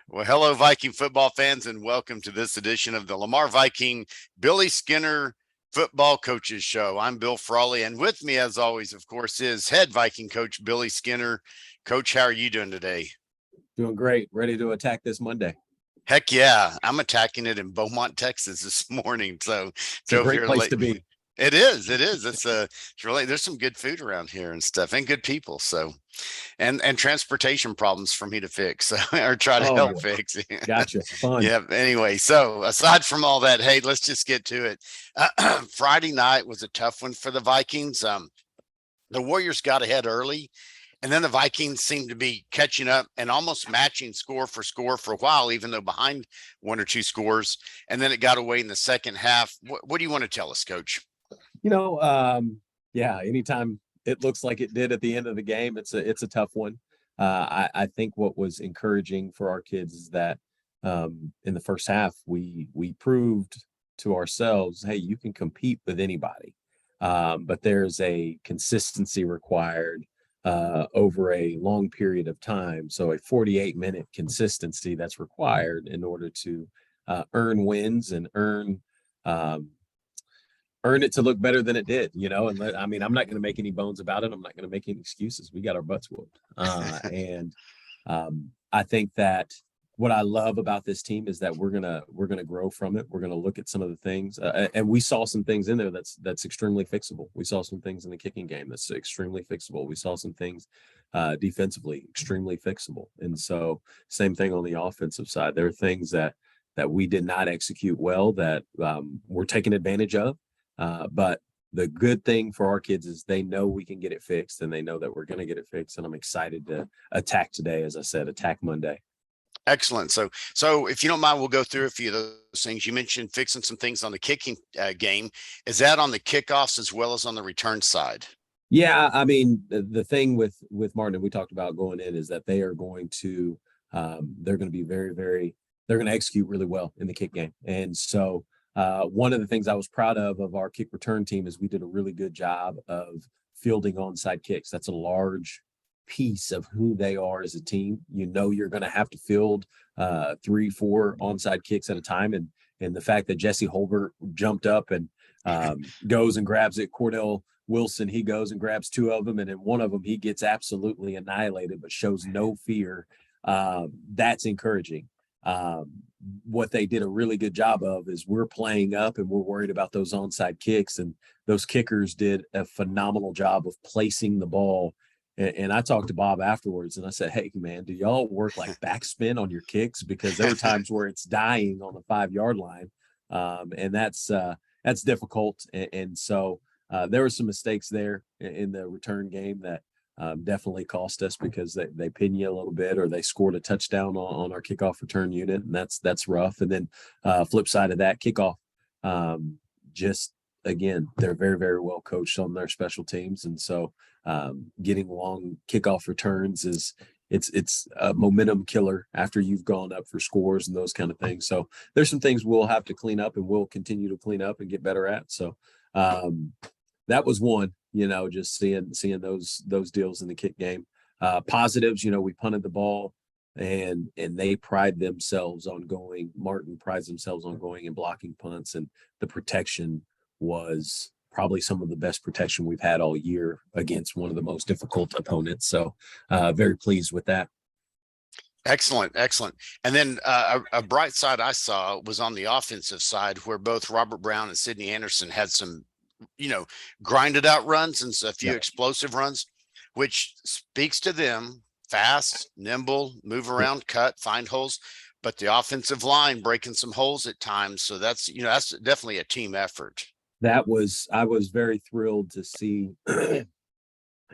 Well, hello, Viking football fans, and welcome to this edition of the Lamar Viking Billy Skinner Football Coaches Show. I'm Bill Frawley, and with me, as always, of course, is head Viking coach Billy Skinner. Coach, how are you doing today? Doing great. Ready to attack this Monday. Heck yeah, I'm attacking it in Beaumont, Texas this morning. So It's a great place to be. It is. It's really, there's some good food around here and stuff, and good people. So, and transportation problems for me to fix or try to help fix. Gotcha. Fun. Yeah. Anyway, so aside from all that, hey, let's just get to it. Friday night was a tough one for the Vikings. The Warriors got ahead early, and then the Vikings seemed to be catching up and almost matching score for a while, even though behind one or two scores. And then it got away in the second half. What do you want to tell us, Coach? Anytime it looks like it did at the end of the game, it's a tough one. I think what was encouraging for our kids is that in the first half, we proved to ourselves, hey, you can compete with anybody. But there's a consistency required over a long period of time. So a 48-minute consistency that's required in order to earn wins and earn it to look better than it did, And I'm not going to make any bones about it. I'm not going to make any excuses. We got our butts whooped. I think that what I love about this team is that we're gonna grow from it. We're gonna look at some of the things, and we saw some things in there that's extremely fixable. We saw some things in the kicking game that's extremely fixable. We saw some things defensively extremely fixable, and so same thing on the offensive side. There are things that we did not execute well that we're taking advantage of, but the good thing for our kids is they know we can get it fixed, and they know that we're going to get it fixed. And I'm excited to attack today, as I said, attack Monday. Excellent. So if you don't mind, we'll go through a few of those things. You mentioned fixing some things on the kicking game. Is that on the kickoffs as well as on the return side? Yeah, I mean, the thing with Martin, and we talked about going in, is that they are going to they're going to be they're going to execute really well in the kick game. And so one of the things I was proud of our kick return team is we did a really good job of fielding onside kicks. That's a large piece of who they are as a team. You're going to have to field 3-4 onside kicks at a time, and the fact that Jesse Holbert jumped up and goes and grabs it, Cordell Wilson, he goes and grabs two of them, and in one of them he gets absolutely annihilated but shows no fear. That's encouraging. What they did a really good job of is we're playing up and we're worried about those onside kicks, and those kickers did a phenomenal job of placing the ball. And I talked to Bob afterwards, and I said, hey, man, do y'all work like backspin on your kicks? Because there were times where it's dying on the 5-yard line. And that's difficult. And so there were some mistakes there in the return game that definitely cost us, because they pin you a little bit, or they scored a touchdown on our kickoff return unit. And that's rough. And then flip side of that, kickoff, again, they're very, very well coached on their special teams. And so getting long kickoff returns it's a momentum killer after you've gone up for scores and those kind of things. So there's some things we'll have to clean up, and we'll continue to clean up and get better at. So that was one, just seeing those deals in the kick game. Positives, we punted the ball, and they pride themselves on going. Martin prides themselves on going and blocking punts, and the protection was probably some of the best protection we've had all year against one of the most difficult opponents. So very pleased with that. Excellent. And then a bright side I saw was on the offensive side, where both Robert Brown and Sidney Anderson had some, grinded out runs and a few explosive runs, which speaks to them: fast, nimble, move around, cut, find holes. But the offensive line breaking some holes at times. So that's definitely a team effort. I was very thrilled to see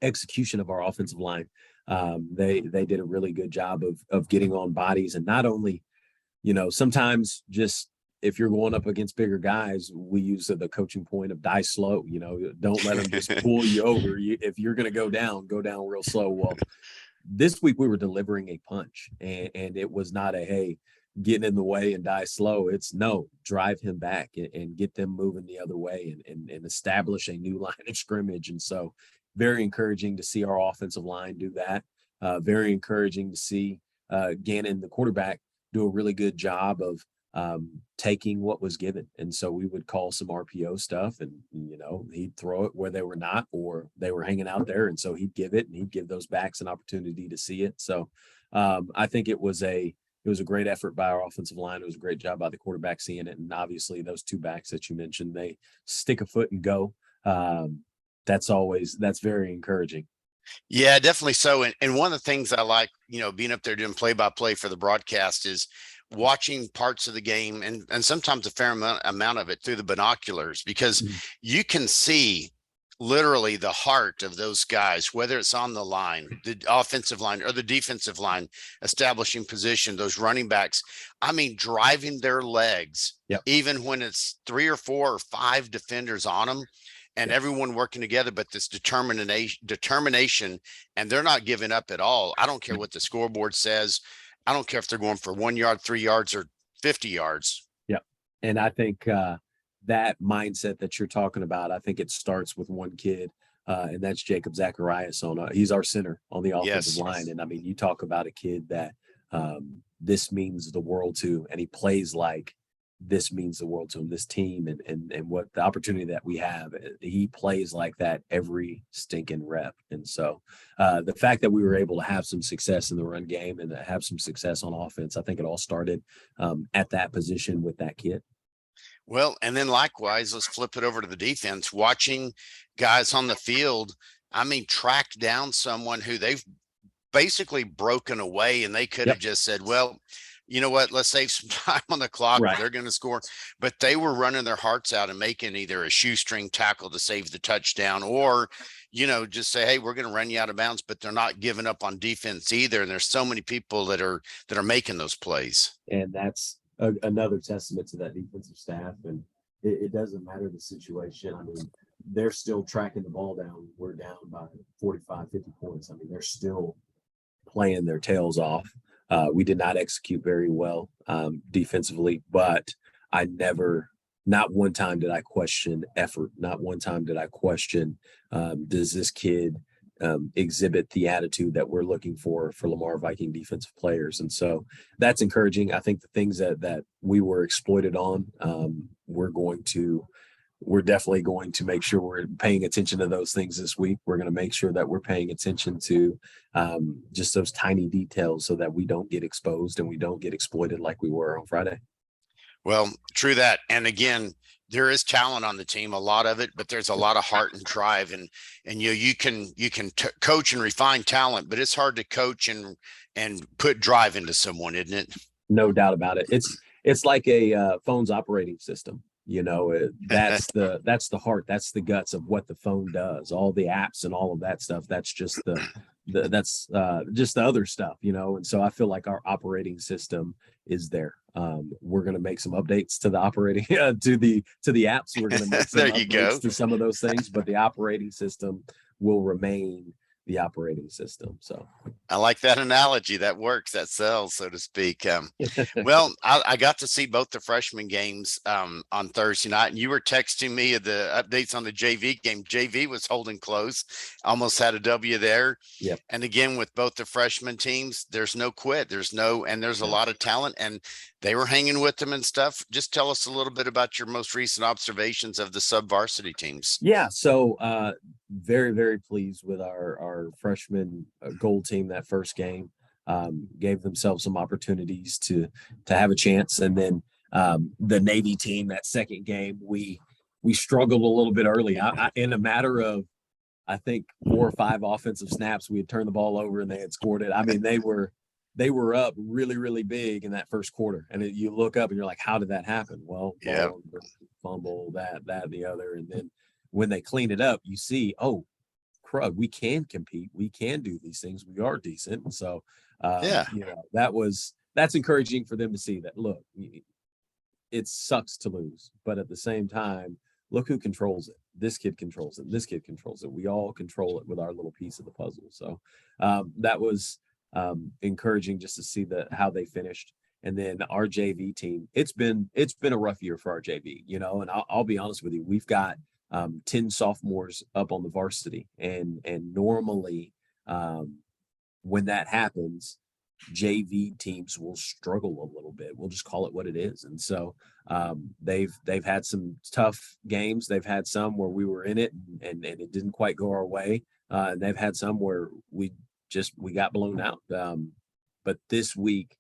execution of our offensive line. They did a really good job of getting on bodies, and not only, sometimes just if you're going up against bigger guys, we use the coaching point of die slow. Don't let them just pull you over. If you're going to go down real slow. Well, this week we were delivering a punch, and it was not a, hey, getting in the way and die slow. It's no, drive him back and get them moving the other way and establish a new line of scrimmage. And so very encouraging to see our offensive line do that. Very encouraging to see Gannon, the quarterback, do a really good job of taking what was given. And so we would call some RPO stuff, and he'd throw it where they were not, or they were hanging out there. And so he'd give it, and he'd give those backs an opportunity to see it. So I think it was a great effort by our offensive line. It was a great job by the quarterback seeing it. And obviously those two backs that you mentioned, they stick a foot and go. That's very encouraging. Yeah, definitely so. And one of the things I like, being up there doing play by play for the broadcast is watching parts of the game, and sometimes a fair amount of it through the binoculars, because Mhm. you can see literally the heart of those guys, whether it's on the line, the offensive line or the defensive line, establishing position, those running backs. I mean, driving their legs, Yep. even when it's 3 or 4 or 5 defenders on them and Yep. everyone working together, but this determination, and they're not giving up at all. I don't care what the scoreboard says. I don't care if they're going for 1 yard, 3 yards, or 50 yards. Yep. And I think that mindset that you're talking about, I think it starts with one kid, and that's Jacob Zacharias. He's our center on the offensive Yes. line. And I mean, you talk about a kid that this means the world to, and he plays like this means the world to him, this team, and what the opportunity that we have. He plays like that every stinking rep. And so the fact that we were able to have some success in the run game and have some success on offense, I think it all started at that position with that kid. Well, and then likewise, let's flip it over to the defense. Watching guys on the field, I mean, track down someone who they've basically broken away, and they could have Yep. just said, well, you know what, let's save some time on the clock. Right. They're going to score. But they were running their hearts out and making either a shoestring tackle to save the touchdown, or, just say, hey, we're going to run you out of bounds, but they're not giving up on defense either. And there's so many people that are making those plays. And that's another testament to that defensive staff. And it doesn't matter the situation. I mean, they're still tracking the ball down. We're down by 45, 50 points. I mean, they're still playing their tails off. We did not execute very well defensively, but not one time did I question effort. Not one time did I question, does this kid exhibit the attitude that we're looking for Lamar Viking defensive players? And so that's encouraging. I think the things that we were exploited on, we're definitely going to make sure we're paying attention to those things this week. We're going to make sure that we're paying attention to just those tiny details so that we don't get exposed and we don't get exploited like we were on Friday. Well, true that. And again, there is talent on the team, a lot of it, but there's a lot of heart and drive, and you can coach and refine talent, but it's hard to coach and put drive into someone, isn't it? No doubt about it. It's like a phone's operating system. That's the heart, that's the guts of what the phone does. All the apps and all of that stuff, that's just that's just the other stuff. And so I feel like our operating system is there. We're going to make some updates to the operating to the apps. We're going to make some There you go. updates to some of those things, but the operating system will remain the operating system. So I like that analogy. That works. That sells, so to speak. Well, I got to see both the freshman games on Thursday night, and you were texting me the updates on the JV game. JV was holding close, almost had a W there. Yep. And again, with both the freshman teams, there's no quit. There's a lot of talent, and they were hanging with them and stuff. Just tell us a little bit about your most recent observations of the sub varsity teams. Yeah. So very, very pleased with our freshman gold team. That first game gave themselves some opportunities to have a chance. And then the Navy team, that second game, we struggled a little bit early. In a matter of, I think, 4 or 5 offensive snaps, we had turned the ball over and they had scored it. I mean, they were up really, really big in that first quarter. And you look up and you're like, how did that happen? Well, fumble, that, and the other. And then when they clean it up, you see, oh, crud, we can compete. We can do these things. We are decent. And so, that's encouraging for them to see that. Look, it sucks to lose, but at the same time, look who controls it. This kid controls it. This kid controls it. We all control it with our little piece of the puzzle. So that was encouraging just to see how they finished. And then our JV team, it's been a rough year for our JV, and I'll be honest with you. We've got 10 sophomores up on the varsity, and normally when that happens, JV teams will struggle a little bit. We'll just call it what it is. And so they've had some tough games. They've had some where we were in it and it didn't quite go our way. And they've had some where we got blown out. But this week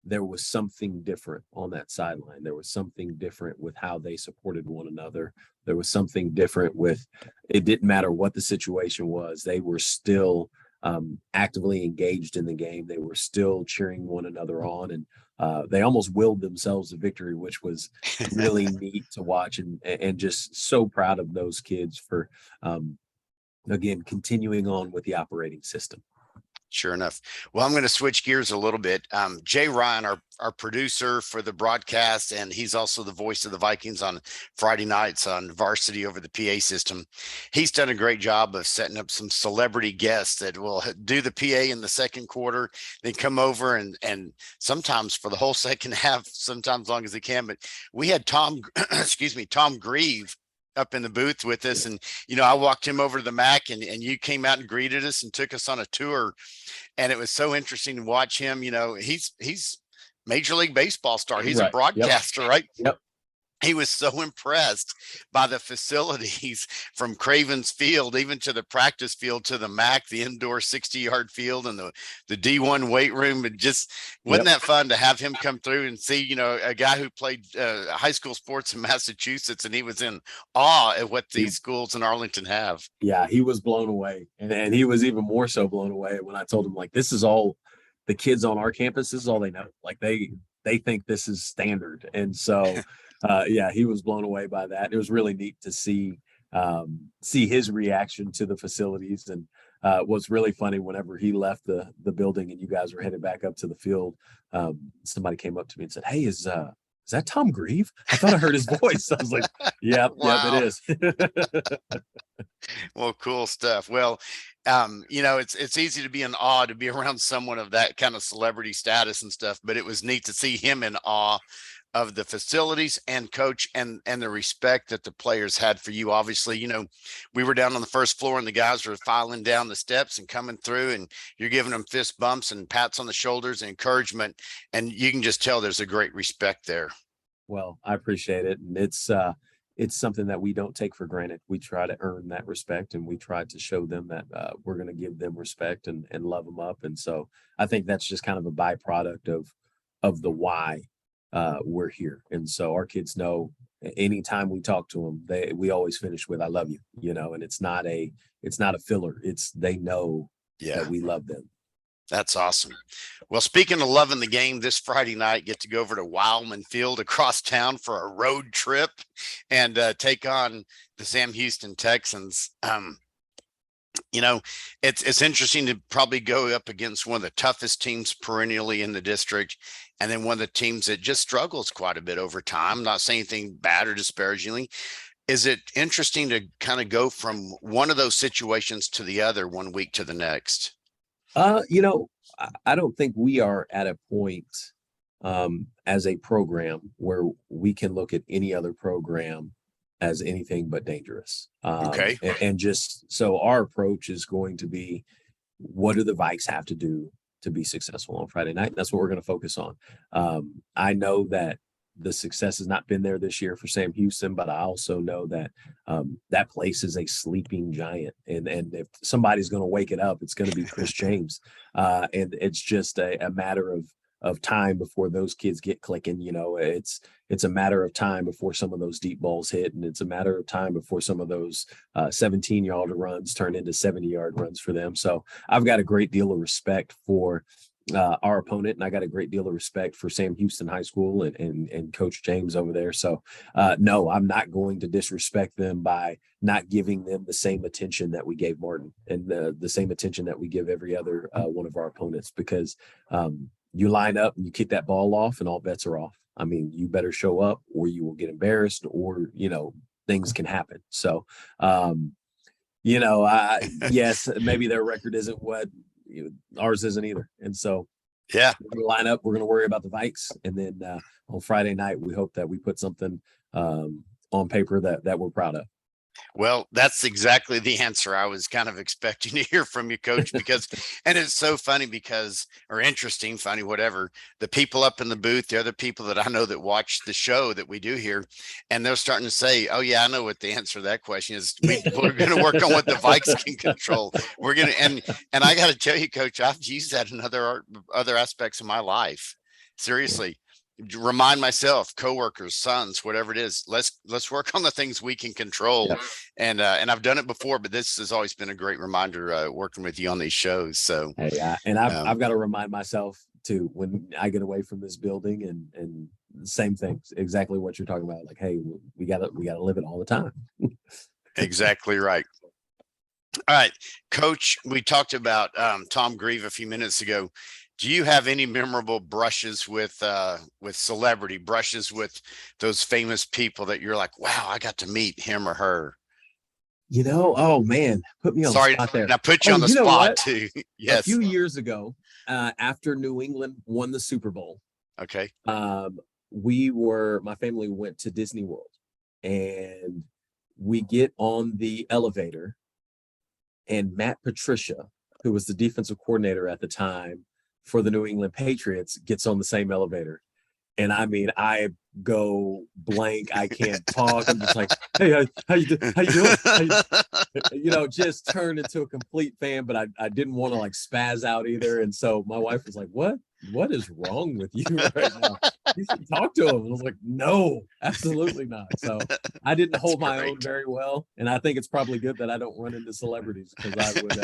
there was something different on that sideline. There was something different with how they supported one another. There was something different with it didn't matter what the situation was. They were still actively engaged in the game. They were still cheering one another on, and they almost willed themselves a victory, which was really neat to watch, and just so proud of those kids for again continuing on with the operating system. Sure enough. Well, I'm going to switch gears a little bit. Jay Ryan, our producer for the broadcast, and he's also the voice of the Vikings on Friday nights on Varsity over the PA system. He's done a great job of setting up some celebrity guests that will do the PA in the second quarter, then come over and sometimes for the whole second half, sometimes long as they can. But we had Tom, excuse me, Tom Grieve up in the booth with us. And, I walked him over to the MAC and you came out and greeted us and took us on a tour. And it was so interesting to watch him. He's Major League Baseball star. He's Right. a broadcaster, Yep. right? Yep. He was so impressed by the facilities from Cravens Field, even to the practice field, to the MAC, the indoor 60-yard field, and the D1 weight room. And just wasn't that fun to have him come through and see, a guy who played high school sports in Massachusetts, and he was in awe at what these schools in Arlington have. Yeah, he was blown away. And he was even more so blown away when I told him, like, this is all the kids on our campus, this is all they know. Like they think this is standard. And so yeah, he was blown away by that. It was really neat to see his reaction to the facilities. And what's really funny, whenever he left the building and you guys were headed back up to the field, somebody came up to me and said, "Hey, is that Tom Grieve? I thought I heard his voice." I was like, "Yep, Wow. Yep, it is." Well, cool stuff. Well, it's easy to be in awe to be around someone of that kind of celebrity status and stuff, but it was neat to see him in awe of the facilities and coach and the respect that the players had for you. Obviously, we were down on the first floor and the guys were filing down the steps and coming through, and you're giving them fist bumps and pats on the shoulders and encouragement. And you can just tell there's a great respect there. Well, I appreciate it. And it's something that we don't take for granted. We try to earn that respect, and we try to show them that we're going to give them respect and love them up. And so I think that's just kind of a byproduct of the why we're here. And so our kids know anytime we talk to them, we always finish with "I love you," and it's not a filler. They know that we love them. That's awesome. Well, speaking of loving the game, this Friday night, get to go over to Wildman Field across town for a road trip and take on the Sam Houston Texans. It's interesting to probably go up against one of the toughest teams perennially in the district, and then one of the teams that just struggles quite a bit over time. Not saying anything bad or disparagingly. Is it interesting to kind of go from one of those situations to the other, one week to the next? I don't think we are at a point as a program where we can look at any other program as anything but dangerous. Okay. And just so our approach is going to be, what do the Vikes have to do to be successful on Friday night? That's what we're going to focus on. I know that the success has not been there this year for Sam Houston, but I also know that that place is a sleeping giant, and if somebody's going to wake it up, it's going to be Chris James, and it's just a matter of time before those kids get clicking. It's a matter of time before some of those deep balls hit, and it's a matter of time before some of those 17-yard runs turn into 70-yard runs for them. So I've got a great deal of respect for our opponent, and I got a great deal of respect for Sam Houston High School and Coach James over there. So no, I'm not going to disrespect them by not giving them the same attention that we gave Martin, and the same attention that we give every other one of our opponents, because you line up and you kick that ball off and all bets are off. I mean, you better show up or you will get embarrassed, or things can happen. So yes, maybe their record isn't what ours isn't either. And so yeah, we're going to line up. We're going to worry about the Vikes. And then on Friday night, we hope that we put something on paper that we're proud of. Well, that's exactly the answer I was kind of expecting to hear from you, coach, because, and it's so funny because, or interesting, funny, whatever, the people up in the booth, the other people that I know that watch the show that we do here, and they're starting to say, oh, yeah, I know what the answer to that question is. We're going to work on what the Vikes can control. We're going to, and I got to tell you, coach, I've used that in other aspects of my life. Yeah. Seriously, remind myself, coworkers, sons, whatever it is, let's work on the things we can control. Yeah. And I've done it before, but this has always been a great reminder, working with you on these shows. So Hey, and I've um, I've got to remind myself too when I get away from this building, and same things, exactly what you're talking about. Like, hey, we gotta live it all the time. exactly right. All right, coach, we talked about Tom Grieve a few minutes ago. Do you have any memorable brushes with celebrity brushes with those famous people that you're like, wow, I got to meet him or her? Oh man, put me on the Sorry, spot there. and I put you Oh, on the you know spot what? too. A Yes. few years ago, after New England won the Super Bowl, Okay. um, my family went to Disney World, and we get on the elevator, and Matt Patricia, who was the defensive coordinator at the time for the New England Patriots, gets on the same elevator. And I mean, I go blank. I can't talk. I'm just like, hey, how you doing? Just turned into a complete fan, but I didn't want to like spaz out either. And so my wife was like, what is wrong with you right now? You should talk to him. And I was like, no, absolutely not. So I didn't That's hold my own great. very well. And I think it's probably good that I don't run into celebrities, because I would,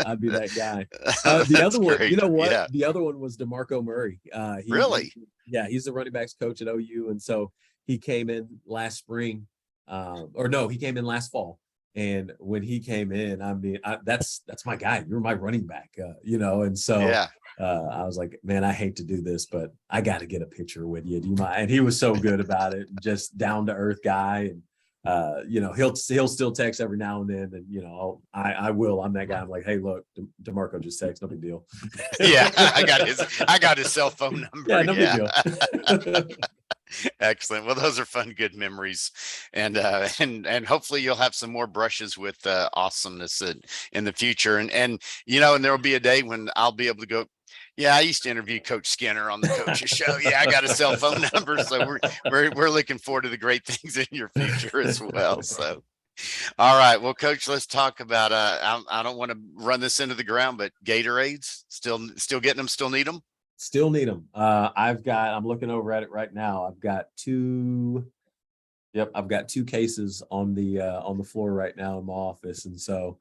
I'd be that guy. The That's other one, you great. know what? Yeah. The other one was DeMarco Murray. Really? Yeah, he's the running backs coach at OU, and so he came in last spring, or no, he came in last fall. And when he came in, I mean, that's my guy. You're my running back, And so Yeah. I was like, man, I hate to do this, but I got to get a picture with you. Do you mind? And he was so good about it, just down to earth guy. And he'll still text every now and then, and I will. I'm that guy. I'm like, hey, look, DeMarco just text, no big deal. Yeah. I got his cell phone Yeah, number. no big Yeah. deal. Excellent. Well, those are fun, good memories, and hopefully you'll have some more brushes with awesomeness in the future, and there will be a day when I'll be able to go. Yeah, I used to interview Coach Skinner on the coach's show. Yeah, I got a cell phone number, so we're looking forward to the great things in your future as well. So, all right, well, Coach, let's talk about. I don't want to run this into the ground, but Gatorades still getting them, still need them. Still need them. I'm looking over at it right now. I've got two. Yep, I've got two cases on the floor right now in my office, and so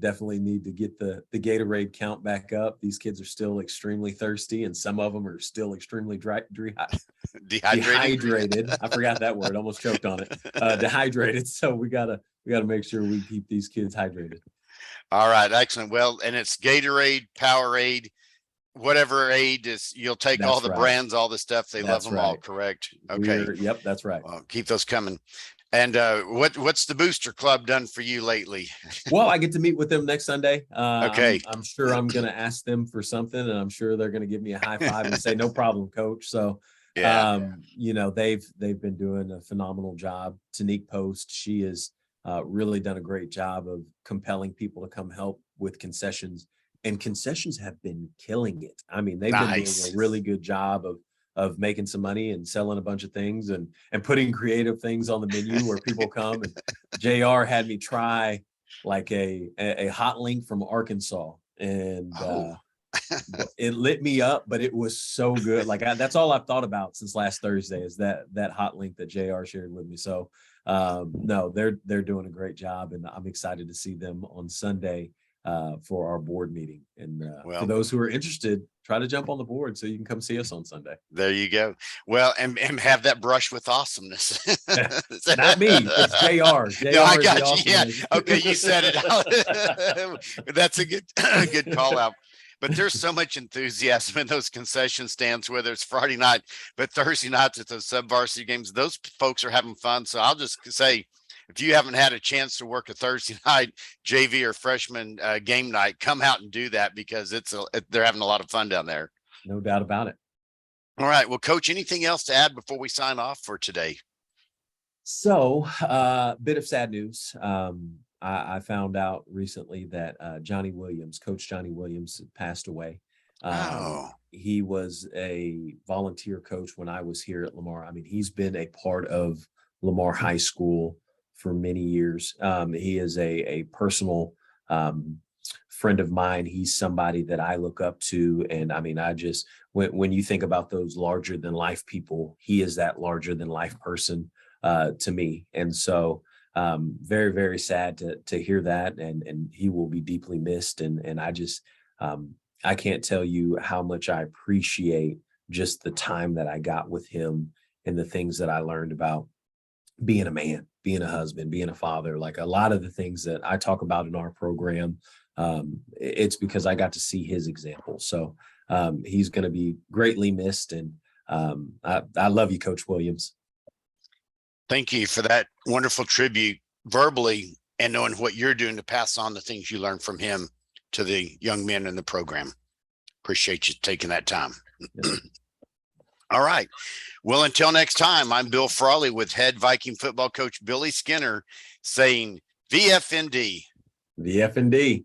definitely need to get the Gatorade count back up. These kids are still extremely thirsty, and some of them are still extremely Dehydrated. dehydrated. I forgot that word. Almost choked on it. Dehydrated. So we gotta make sure we keep these kids hydrated. All right, excellent. Well, and it's Gatorade, Powerade, whatever aid is. You'll take all That's the right. brands, all the stuff. They love That's them all, right. correct? Okay. Yep, that's right. Well, keep those coming. And what's the booster club done for you lately? Well, I get to meet with them next Sunday. Okay. I'm sure I'm going to ask them for something, and I'm sure they're going to give me a high five and say, "No problem, coach." So, Yeah. they've been doing a phenomenal job. Tanique Post, she has really done a great job of compelling people to come help with concessions, and concessions have been killing it. I mean, they've been doing Nice. a really good job of making some money and selling a bunch of things, and putting creative things on the menu where people come. And JR had me try like a hot link from Arkansas, and Oh, it lit me up, but it was so good. Like, that's all I've thought about since last Thursday, is that hot link that JR shared with me. So no, they're doing a great job, and I'm excited to see them on Sunday for our board meeting. And for well, those who are interested, try to jump on the board so you can come see us on Sunday. there you go. Well, and have that brush with awesomeness. Not me. It's JR. No, I JR is the got you. Yeah. awesomeness. Okay, you said it out. That's a good call out. But there's so much enthusiasm in those concession stands, whether it's Friday night, but Thursday nights at those sub-varsity games. Those folks are having fun. So I'll just say, if you haven't had a chance to work a Thursday night JV or freshman game night, come out and do that, because they're having a lot of fun down there. No doubt about it. All right. Well, Coach, anything else to add before we sign off for today? So, bit of sad news. I found out recently that Coach Johnny Williams, passed away. Oh, He was a volunteer coach when I was here at Lamar. I mean, he's been a part of Lamar High School for many years. He is a personal um, friend of mine. He's somebody that I look up to. And I mean, when you think about those larger than life people, he is that larger than life person to me. And so, very, very sad to hear that. And he will be deeply missed. And um, I can't tell you how much I appreciate just the time that I got with him and the things that I learned about being a man, being a husband, being a father. Like a lot of the things that I talk about in our program, it's because I got to see his example. So he's going to be greatly missed. And I love you, Coach Williams. thank you for that wonderful tribute verbally and knowing what you're doing to pass on the things you learned from him to the young men in the program. Appreciate you taking that time. Yes. All right. Well, until next time, I'm Bill Frawley with head Viking football coach Billy Skinner saying VFND. VFND.